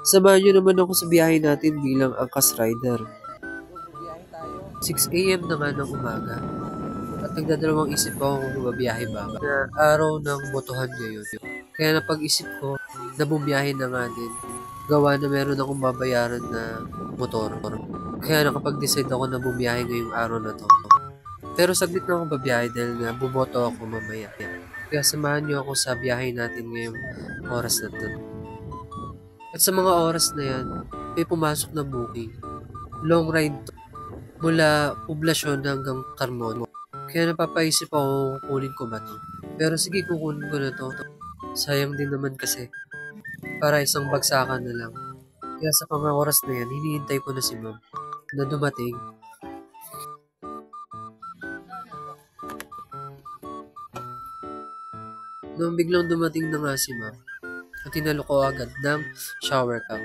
Samahan niyo naman ako sa biyahe natin bilang angkas rider. 6 AM na nga ng umaga. At nagdadalawang isip ako kung bumabiyahe ba na araw ng botohan ngayon. Kaya napag-isip ko na bumiyahe na nga din. Gawa na meron akong babayaran na motor. Kaya nakapag-decide ako na bumiyahe ngayong araw na to. Pero saglit na ako babiyahe dahil nga bumoto ako mamaya. Kaya samahan niyo ako sa biyahe natin ngayong oras na to. At sa mga oras na yan, may pumasok na booking. Long ride to. Mula Poblacion hanggang Carmona. Kaya napapaisip ako kung kunin ko ba to. Pero sige, kukunin ko na to. Sayang din naman kasi. Para isang bagsakan na lang. Kaya sa mga oras na yan, hinihintay ko na si ma'am na dumating. Nung biglang dumating na nga si ma'am, at tinalo ko agad ng shower cup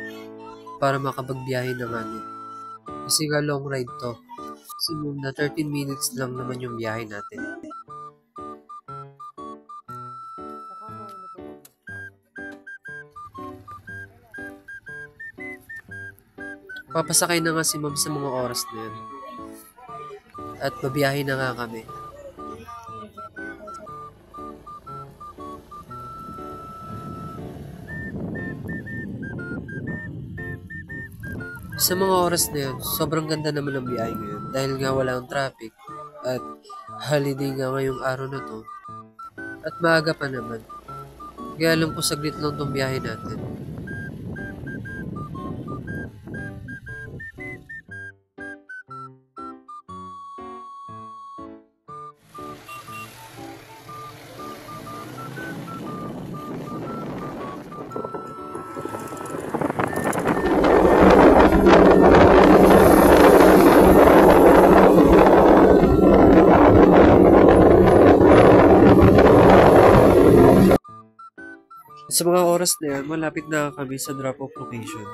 para makapagbiyahe na nga din. Kasi nga long ride to. Kasi na 13 minutes lang naman yung biyahe natin. Papasakay na nga si ma'am sa mga oras na yun. At babiyahe na nga kami. Sa mga oras na yun, sobrang ganda naman ng biyahe ngayon dahil nga walang traffic at holiday nga ngayong araw na to at maaga pa naman. Kaya alam ko saglit lang tong biyahe natin. Sa mga oras na yan, malapit na kami sa drop-off location.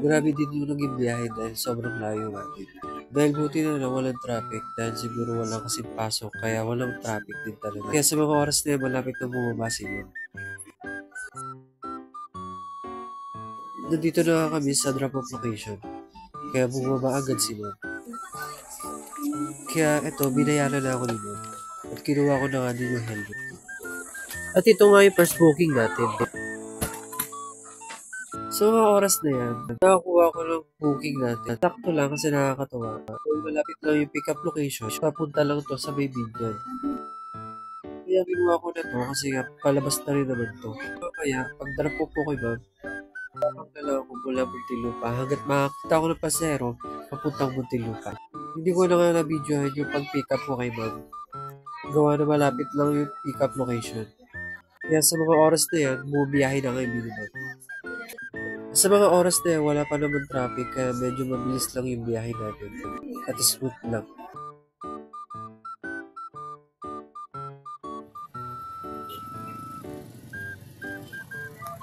Grabe din yung naging biyahe dahil sobrang layo natin. Dahil buti na lang walang traffic dahil siguro walang kasing pasok kaya walang traffic din talaga. Kaya sa mga oras na yan, malapit na bumaba si ma'am. Nandito na kami sa drop-off location. Kaya bumaba agad si ma'am. Kaya eto, binayaran na ako ni ma'am. At kinuha ko na nga din yung helmet. At ito nga yung first booking natin. So, mga oras na yan, nakakuha ko ng booking natin. Sakto lang kasi nakakatawa. So, malapit lang yung pick-up location. Papunta lang to sa may Binyan. Kaya kinuha ko na to kasi nga palabas na rin naman to. Kaya, pag drop po kay ma'am, pagdala ko mula Muntinlupa hanggat makakita ko ng pasero, papuntang Muntinlupa. Hindi ko na nga na-videohan yung pag-pick-up ko kay ma'am. Gawa na malapit lang yung pick-up location. Kaya sa mga oras na yan, bumiyahe na kayo minimum. Sa mga oras na yan, wala pa naman traffic kaya medyo mabilis lang yung biyahe natin. At smooth lang.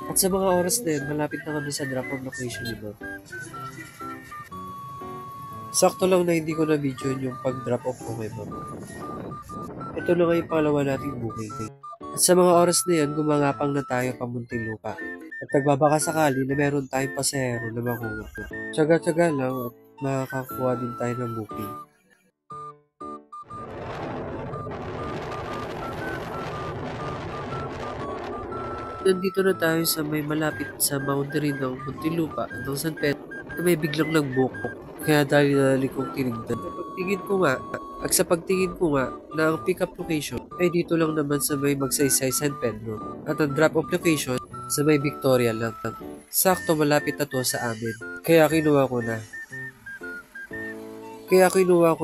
At sa mga oras na yan, malapit na kami sa drop-off location ni ma'am. Sakto lang na hindi ko na-video yung pag-drop-off ko kay ma'am. Ito na nga yung pangalawa nating booking. At sa mga oras na yan, gumangapang na tayo pa Muntinlupa. At nagbabaka sakali na meron tayong pasahero na makuha. Tsaga-tsaga lang at makakakuha din tayo ng booking. Nandito na tayo sa may malapit sa boundary ng Muntinlupa at ng San Pedro na may biglang nag-book. Kaya dali-dali kong tinignan. Sa pagtingin ko nga na ang pick-up location ay dito lang naman sa may Magsaysay San Pedro at ang drop-off location sa may Victoria lang. Sakto malapit na to sa amin. Kaya kinuha ko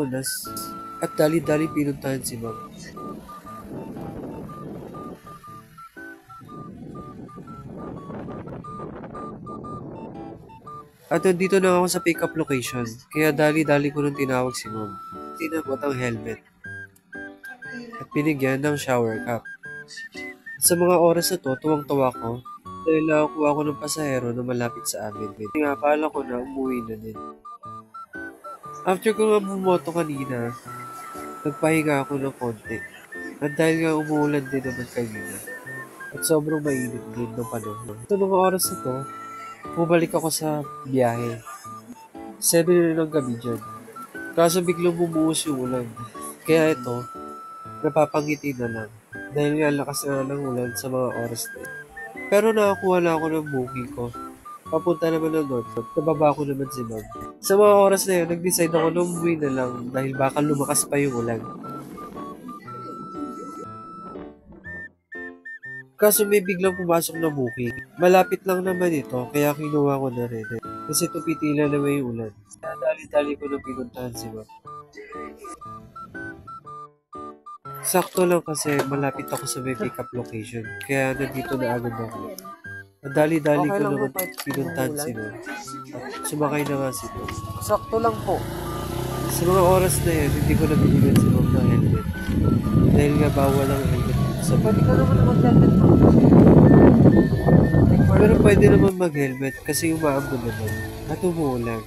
na at dali-dali pinuntahan si ma'am. At nandito na ako sa pick-up location, kaya dali-dali ko nang tinawag si ma'am. Tinabot ang helmet at binigyan ng shower cap. At sa mga oras na to, tuwang-tuwa ko dahil nakakuha ko ng pasahero na malapit sa amin. Kaya akala ko na umuwi na din. After ko nga bumoto kanina, nagpahinga ako ng konti. At dahil nga umuulan din naman kanina, at sobrang mainit din ng panahon. Sa mga oras na to, Bumalik ako sa biyahe. 7 na ng gabi dyan. Kaso biglang bumuhos yung ulan. Kaya ito, napapangiti na lang. Dahil nga lakas na ng ulan sa mga oras na yun. Pero nakakuha na ako ng booking ko. Papunta naman ng North. Nababa ko naman si ma'am. Sa mga oras na yun, nag-decide ako na umuwi na lang dahil baka lumakas pa yung ulan. Kaso may biglang pumasok na booking. Malapit lang naman ito, kaya kinuha ko na rin. Kasi tupitila naman yung ulan. Kaya dali-dali ko na pinuntahan si ma'am. Sakto lang kasi malapit ako sa may pick-up location. Kaya nandito na agad ako. Ang dali-dali ko naman pinuntahan si ma'am. At sumakay na nga si Tom. Sakto lang po. Sa mga oras na yan, hindi ko nabibigyan si ma'am ng helmet. Dahil nga bawal ang helmet dito sa Pwede ka naman mag-helmet po. Pero pwede naman mag-helmet kasi umaambon naman at umuulan.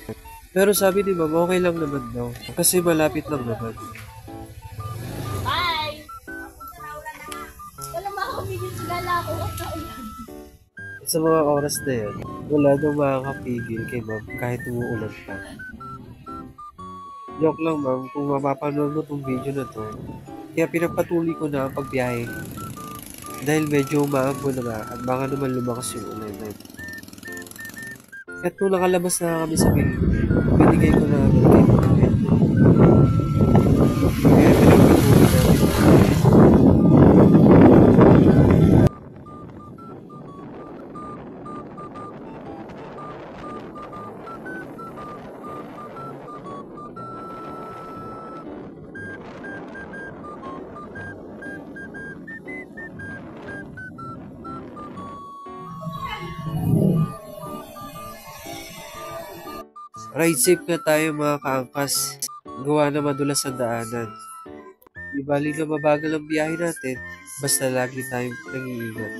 Pero sabi ni ma'am, okay lang naman daw kasi malapit lang naman. Bye! Wala makakapigil sa gala ko at naulan. Sa mga oras na yan, wala nang makakapigil kay ma'am kahit umuulan pa. Joke lang ma'am, kung mapapanood mo tong video na to, kaya pinapatuloy ko na ang pagbiyahe dahil medyo umaambon na nga at baka naman lumakas yung ulan. At nung nakalabas na kami sa main, binigay ko na agad kay ma'am ng helmet. Kaya pinagpatuloy namin. Ride safe na tayo mga kaangkas. Gawa na madulas ang daanan. Di bali na mabagal ang biyahe natin, basta lagi tayong nag-iingat.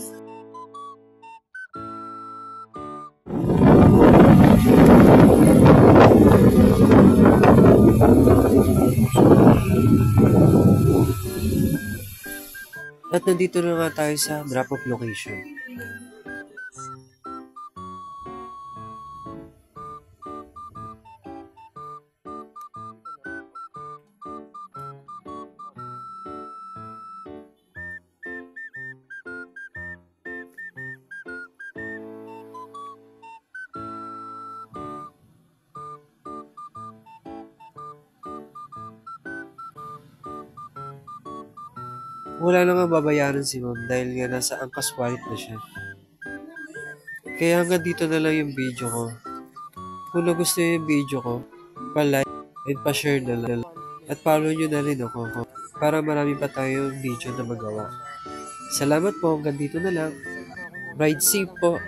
At nandito na nga tayo sa drop-off location. Wala na nga babayaran si ma'am dahil nga nasa angkas wallet na siya. Kaya hanggang dito na lang yung video ko. Kung nagustuhan yung video ko, pa-like and pa-share na lang. At follow nyo na rin ako para marami pa tayong video na magawa. Salamat po, hanggang dito na lang. Ride safe po!